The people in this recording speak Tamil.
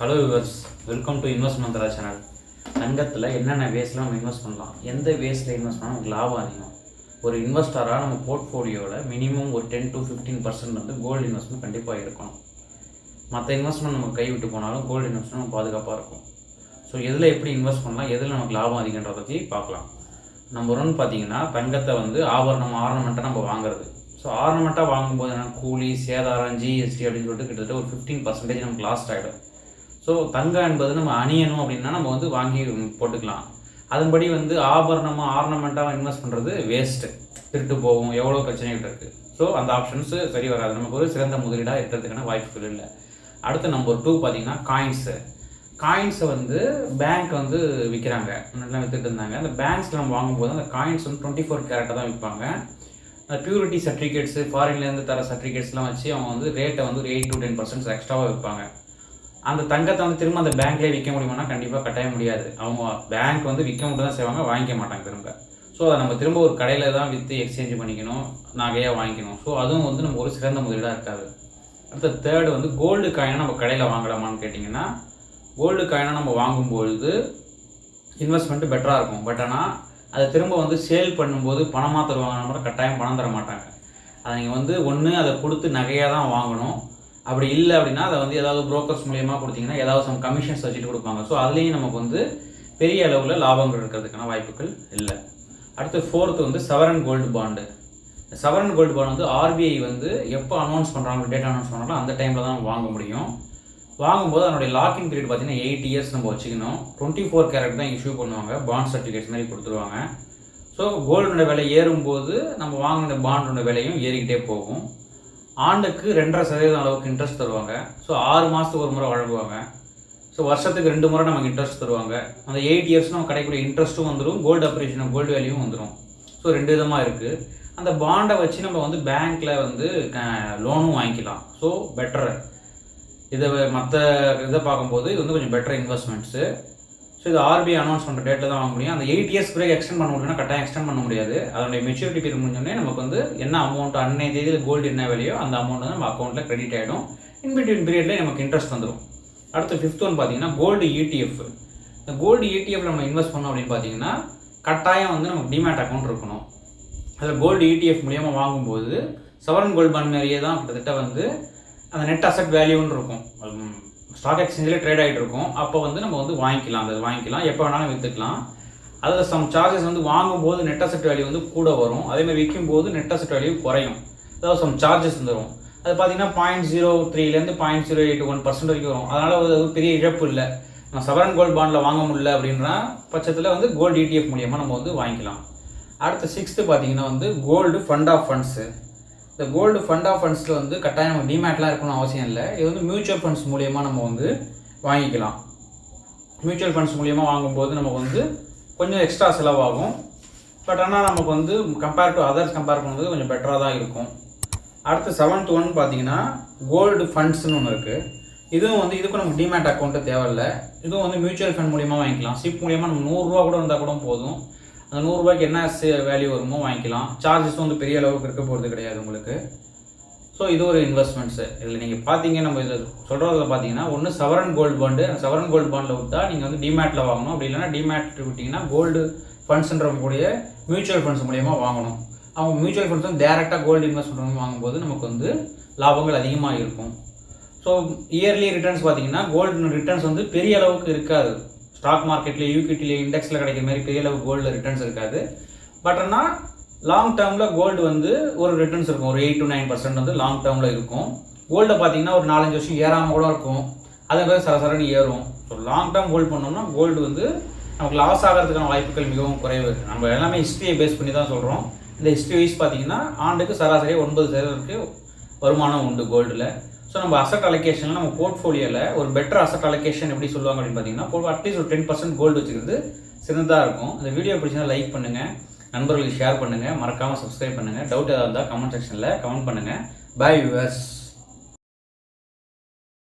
Hello viewers, welcome to invest Mantra channel. தங்கத்தில் என்னென்ன வேஸில் நம்ம இன்வெஸ்ட் பண்ணலாம், எந்த வேஸில் இன்வெஸ்ட் பண்ணால் நமக்கு லாபம் அதிகம். ஒரு இன்வெஸ்டராக நம்ம போர்ட்ஃபோலியோவில் மினிமம் ஒரு 10 to 15% வந்து கோல்டு இன்வெஸ்ட்மெண்ட் கண்டிப்பாக இருக்கணும். மற்ற இன்வெஸ்ட்மெண்ட் நம்ம கைவிட்டு போனாலும் கோல்டு இன்வெஸ்ட்மெண்ட் நம்ம பாதுகாப்பாக இருக்கும். ஸோ எதில் எப்படி இன்வெஸ்ட் பண்ணலாம், எதில் நமக்கு லாபம் அதிகன்றதை பற்றி பார்க்கலாம். நம்பர் 1 பார்த்தீங்கன்னா, தங்கத்தை வந்து ஆர்னமெண்ட்டாக நம்ம வாங்குறது. ஸோ ஆர்னமெண்ட்டாக வாங்கும்போது என்ன, கூலி, சேதாரம், ஜிஎஸ்டி அப்படின்னு சொல்லிட்டு கிட்டத்தட்ட ஒரு 15% நமக்கு லாஸ்ட் ஆகிடும். ஸோ தங்கம் என்பது நம்ம அணியணும் அப்படின்னா நம்ம வந்து வாங்கி போட்டுக்கலாம். அதன்படி வந்து ஆர்னமெண்ட்டாக இன்வெஸ்ட் பண்ணுறது வேஸ்ட்டு, திருட்டு போகும், எவ்வளோ பிரச்சனைகள் இருக்குது. ஸோ அந்த ஆப்ஷன்ஸு சரி வராது, நமக்கு ஒரு சிறந்த முதலீடாக இருக்கிறதுக்கான வாய்ப்புகள் இல்லை. அடுத்து நம்பர் 2 பார்த்தீங்கன்னா காயின்ஸை வந்து பேங்க் வந்து விற்கிறாங்க, நல்லா விற்றுட்டு இருந்தாங்க. அந்த பேங்க்ஸில் நம்ம வாங்கும்போது அந்த காயின்ஸ் வந்து 24 கேரட்டாக தான் விற்பாங்க. அந்த பியூரிட்டி சர்டிஃபிகேட்ஸு, ஃபாரின்லேருந்து தர சர்டிஃபிகேட்ஸ்லாம் வச்சு அவங்க வந்து ரேட்டை வந்து ஒரு 8 to 10% எக்ஸ்ட்ராவாக விற்பாங்க. அந்த தங்கத்தை வந்து திரும்ப அந்த பேங்க்லேயே விற்க முடியுமானா கண்டிப்பாக கட்டாய முடியாது. அவங்க பேங்க் வந்து விற்க மட்டும் தான் செய்வாங்க, வாங்கிக்க மாட்டாங்க திரும்ப. ஸோ அதை நம்ம திரும்ப ஒரு கடையில் தான் விற்று எக்ஸ்சேஞ்ச் பண்ணிக்கணும், நகையாக வாங்கிக்கணும். ஸோ அதுவும் வந்து நம்ம ஒரு சிறந்த முதலீடாக இருக்காது. அடுத்த தேர்டு வந்து கோல்டு காயினை நம்ம கடையில் வாங்கலாமான்னு கேட்டிங்கன்னா, கோல்டு காயினை நம்ம வாங்கும்பொழுது இன்வெஸ்ட்மெண்ட்டு பெட்டராக இருக்கும். பட் ஆனால் அதை திரும்ப வந்து சேல் பண்ணும்போது பணமாக தருவாங்கன்னா கூட கட்டாயம் பணம் தர மாட்டாங்க. அதை நீங்கள் வந்து ஒன்று அதை கொடுத்து நகையாக தான் வாங்கணும். அப்படி இல்லை அப்படின்னா அதை வந்து ஏதாவது புரோக்கர்ஸ் மூலியமாக கொடுத்தீங்கன்னா ஏதாவது சம் கமிஷன்ஸ் வச்சுட்டு கொடுப்பாங்க. ஸோ அதுலேயும் நமக்கு வந்து பெரிய அளவில் லாபங்கள் இருக்கிறதுக்கான வாய்ப்புகள் இல்லை. அடுத்து 4th வந்து சவரன் கோல்டு பாண்டு. சவரன் கோல்டு பாண்ட் வந்து ஆர்பிஐ வந்து எப்போ அனௌன்ஸ் பண்ணுறாங்களோ, டேட்டா அனௌன்ஸ் பண்ணுறாங்களோ அந்த டைமில் தான் வாங்க முடியும். வாங்கும்போது அதனுடைய லாக்கிங் பீரியட் பார்த்தீங்கன்னா 8 years நம்ம வச்சுக்கணும். 24 கேரட் தான் இஷ்யூ பண்ணுவாங்க, பாண்ட் சர்டிஃபிகேட்ஸ் மாதிரி கொடுத்துருவாங்க. ஸோ கோல்டோட விலை ஏறும்போது நம்ம வாங்கின பாண்டோட விலையும் ஏறிக்கிட்டே போகும். ஆண்டுக்கு 2.5% அளவுக்கு இன்ட்ரெஸ்ட் தருவாங்க. ஸோ 6 மாதத்துக்கு ஒரு முறை வழங்குவாங்க. ஸோ வருஷத்துக்கு 2 முறை நமக்கு இன்ட்ரெஸ்ட் தருவாங்க. அந்த 8 years நம்ம கிடைக்கக்கூடிய இன்ட்ரெஸ்ட்டும் வந்துடும், கோல்டு அப்ரிஷியேஷன், கோல்டு வேல்யூவும் வந்துடும். ஸோ 2 விதமாக இருக்குது. அந்த பாண்டை வச்சு நம்ம வந்து பேங்க்கில் வந்து லோனும் வாங்கிக்கலாம். So better. மற்ற இதை பார்க்கும்போது இது வந்து கொஞ்சம் பெட்டர் இன்வெஸ்ட்மெண்ட்ஸு. ஸோ இது ஆர்பிஐ அனௌன்ஸ் பண்ணுற டேட்டில் தான் வாங்க முடியும். அந்த 8 years பிறகு எக்ஸ்டெண்ட் பண்ண முடியும்னா கட்டாயம் எக்ஸ்டெண்ட் பண்ண முடியாது. அதனுடைய மெச்சூரிட்டி பீரியட் முடிஞ்சோடனே நமக்கு வந்து என்ன அமௌண்ட் அன்னைய தேதியில் கோல்டு என்ன விலையோ அந்த அமௌண்ட் வந்து நம்ம அக்கௌண்ட்டில் கிரெடிட் ஆகிடும். இன்பிட்வீன் பீரியட்லேயே நமக்கு இன்ட்ரெஸ்ட் வந்துடும். அடுத்து 5th ஒன் பார்த்தீங்கன்னா கோல்டு ETF. இந்த கோல்டு ETF நம்ம இன்வெஸ்ட் பண்ணோம் அப்படின்னு பார்த்தீங்கன்னா கட்டாயம் வந்து நமக்கு டிமேட் அக்கௌண்ட் இருக்கணும். அதில் கோல்டு ETF மூலியமாக வாங்கும்போது சவரன் கோல்டு பாண்ட் மாதிரியே தான் கிட்டத்தட்ட வந்து அந்த நெட் அசெட் வேல்யூன்னு இருக்கும், ஸ்டாக் எக்ஸ்சேஞ்சில் ட்ரேட் ஆகிட்டு இருக்கும். அப்போ வந்து நம்ம வந்து வாங்கிக்கலாம், எப்போ வேணாலும் விற்றுக்கலாம். அதில் சம் சார்ஜஸ் வந்து வாங்கும்போது நெட் அசெட் வேல்யூ வந்து கூட வரும், அதேமாதிரி விற்கும்போது நெட் அசெட் வேல்யூ குறையும். அதாவது சம் சார்ஜஸ் வந்துடும். அது பார்த்தீங்கன்னா 0.03லேருந்து 0.081% வரைக்கும் வரும். அதனால் ஒரு பெரிய இழப்பு இல்லை. நம்ம சவரன் கோல்டு பாண்டில் வாங்க முடியல அப்படின்ற பட்சத்தில் வந்து கோல்டு ETF மூலியமாக நம்ம வந்து வாங்கிக்கலாம். அடுத்து 6th பார்த்தீங்கன்னா வந்து கோல்டு ஃபண்ட் ஆஃப் ஃபண்ட்ஸு. இந்த கோல்டு ஃபண்ட் ஆஃப் ஃபண்ட்ஸில் வந்து கட்டாயம் நம்ம டிமேட்லாம் இருக்கணும்னு அவசியம் இல்லை. இது வந்து மியூச்சுவல் ஃபண்ட்ஸ் மூலியமாக நம்ம வந்து வாங்கிக்கலாம். மியூச்சுவல் ஃபண்ட்ஸ் மூலியமாக வாங்கும்போது நமக்கு வந்து கொஞ்சம் எக்ஸ்ட்ரா செலவாகும். பட் ஆனால் நமக்கு வந்து கம்பேர் பண்ணும்போது கொஞ்சம் பெட்டராக தான் இருக்கும். அடுத்து 7th ஒன் பார்த்தீங்கன்னா கோல்டு ஃபண்ட்ஸ்னு ஒன்று இருக்குது. இதுக்கும் நமக்கு டிமேட் அக்கௌண்ட்டு தேவையில்லை. இதுவும் வந்து மியூச்சுவல் ஃபண்ட் மூலியமாக வாங்கிக்கலாம். சிப் மூலியமாக நம்ம 100 ரூபா கூட இருந்தால் கூட போதும். அந்த 100 ரூபாய்க்கு என்ன வேல்யூ வருமோ வாங்கிக்கலாம். சார்ஜஸ் வந்து பெரிய அளவுக்கு இருக்க போகிறது கிடையாது உங்களுக்கு. ஸோ இது ஒரு இன்வெஸ்ட்மெண்ட்ஸு. இதில் நீங்கள் பார்த்தீங்க, நம்ம இதில் சொல்கிறத பார்த்தீங்கன்னா ஒன்று சவரன் கோல்டு பாண்டு. அந்த சவரன் கோல்டு பாண்டில் விட்டால் நீங்கள் வந்து டிமேட்டில் வாங்கணும். அப்படி இல்லைனா டிமேட் விட்டிங்கன்னா கோல்டு ஃபண்ட்ஸ்ன்ற கூடிய மியூச்சுவல் ஃபண்ட்ஸ் மூலியமாக வாங்கணும். அவங்க மியூச்சுவல் ஃபண்ட்ஸ் வந்து டேரெக்டாக கோல்டு இன்வெஸ்ட் பண்ணுறது வாங்கும்போது நமக்கு வந்து லாபங்கள் அதிகமாக இருக்கும். ஸோ இயர்லி ரிட்டர்ன்ஸ் பார்த்தீங்கன்னா கோல்டு ரிட்டர்ன்ஸ் வந்து பெரிய அளவுக்கு இருக்காது. ஸ்டாக் மார்க்கெட்லேயே, ஈக்விட்டிலே, இண்டெக்ஸில் கிடைக்கிற மாதிரி பெரிய அளவு கோல்டில் ரிட்டர்ன்ஸ் இருக்காது. பட் ஆனால் லாங் டேர்மில் கோல்டு வந்து ஒரு ரிட்டர்ன்ஸ் இருக்கும், ஒரு 8 to 9% வந்து லாங் டேர்மில் இருக்கும். கோல்டை பார்த்தீங்கன்னா ஒரு 4-5 வருஷம் ஏறாமல் கூட இருக்கும், அதே மாதிரி சரசரன்னு ஏறும். ஸோ லாங் டேர்ம் ஹோல்ட் பண்ணோம்னா கோல்டு வந்து நமக்கு லாஸ் ஆகிறதுக்கான வாய்ப்புகள் மிகவும் குறைவு. நம்ம எல்லாமே ஹிஸ்ட்ரியை பேஸ் பண்ணி தான் சொல்கிறோம். இந்த ஹிஸ்ட்ரி வைஸ் பார்த்தீங்கன்னா ஆண்டுக்கு சராசரியாக 9% வருமானம் உண்டு கோல்டில். ஸோ நம்ம அசட் அலோகேஷனில் நம்ம போர்ட்ஃபோலியோவில் ஒரு பெட்டர் அசட் அலோகேஷன் எப்படி சொல்லுவாங்க அப்படின்னு பார்த்தீங்கன்னா அட்லீஸ்ட் ஒரு 10% கோல்டு வச்சுக்கிறது சிறந்ததாக இருக்கும். இந்த வீடியோ பிடிச்சா லைக் பண்ணுங்கள், நண்பர்களுக்கு ஷேர் பண்ணுங்கள், மறக்காமல் சப்ஸ்கிரைப் பண்ணுங்கள். டவுட் ஏதாவது இருந்தால் கமெண்ட் செக்ஷனில் கமெண்ட் பண்ணுங்கள். Bye viewers.